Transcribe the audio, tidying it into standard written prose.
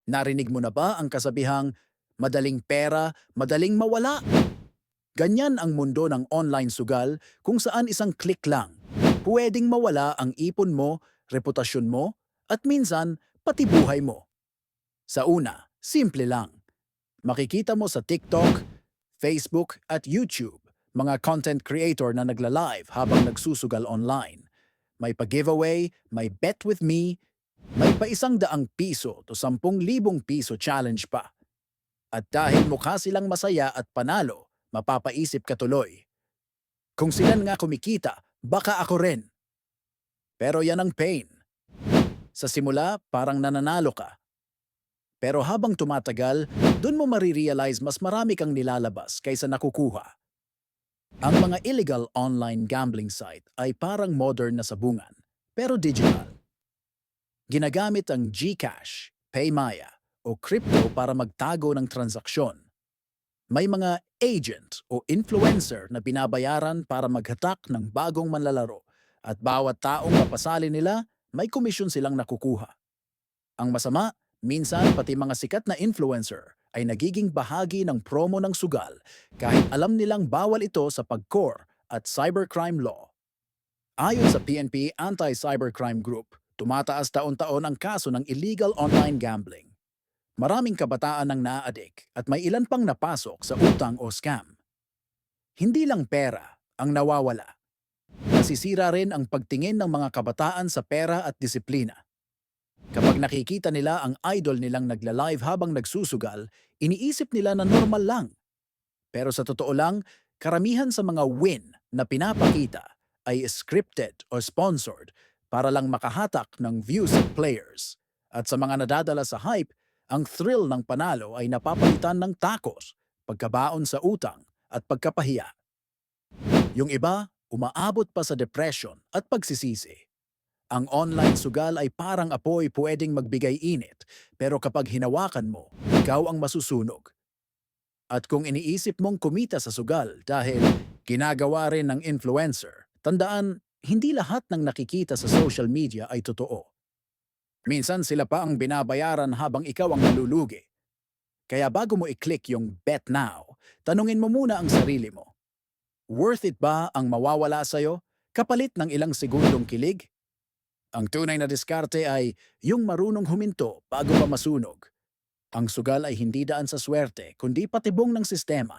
Narinig mo na ba ang kasabihang, madaling pera, madaling mawala? Ganyan ang mundo ng online sugal kung saan isang click lang. Pwedeng mawala ang ipon mo, reputasyon mo, at minsan pati buhay mo. Sa una, simple lang. Makikita mo sa TikTok, Facebook at YouTube mga content creator na nagla-live habang nagsusugal online. May pa-giveaway, may bet with me, may pa ₱100 to ₱10,000 challenge pa. At dahil mukha silang masaya at panalo, mapapaisip ka tuloy. Kung sila nga kumikita, baka ako rin. Pero yan ang pain. Sa simula, parang nananalo ka. Pero habang tumatagal, dun mo marirealize mas marami kang nilalabas kaysa nakukuha. Ang mga illegal online gambling site ay parang modern na sabungan, pero digital. Ginagamit ang GCash, Paymaya, o crypto para magtago ng transaksyon. May mga agent o influencer na binabayaran para maghatak ng bagong manlalaro at bawat taong mapasali nila, may komisyon silang nakukuha. Ang masama, minsan pati mga sikat na influencer ay nagiging bahagi ng promo ng sugal kahit alam nilang bawal ito sa pag-core at cybercrime law. Ayon sa PNP Anti-Cybercrime Group, tumataas taon-taon ang kaso ng illegal online gambling. Maraming kabataan ang naa-addict at may ilan pang napasok sa utang o scam. Hindi lang pera ang nawawala. Nasisira rin ang pagtingin ng mga kabataan sa pera at disiplina. Kapag nakikita nila ang idol nilang nagla-live habang nagsusugal, iniisip nila na normal lang. Pero sa totoo lang, karamihan sa mga win na pinapakita ay scripted o sponsored para lang makahatak ng views at players. At sa mga nadadala sa hype, ang thrill ng panalo ay napapalitan ng takot, pagkabaon sa utang at pagkapahiya. Yung iba, umaabot pa sa depression at pagsisisi. Ang online sugal ay parang apoy pwedeng magbigay init, pero kapag hinawakan mo, ikaw ang masusunog. At kung iniisip mong kumita sa sugal dahil ginagawa rin ng influencer, tandaan, hindi lahat ng nakikita sa social media ay totoo. Minsan sila pa ang binabayaran habang ikaw ang nalulugi. Kaya bago mo i-click yung bet now, tanungin mo muna ang sarili mo. Worth it ba ang mawawala sa'yo kapalit ng ilang segundong kilig? Ang tunay na diskarte ay yung marunong huminto bago pa masunog. Ang sugal ay hindi daan sa swerte, kundi patibong ng sistema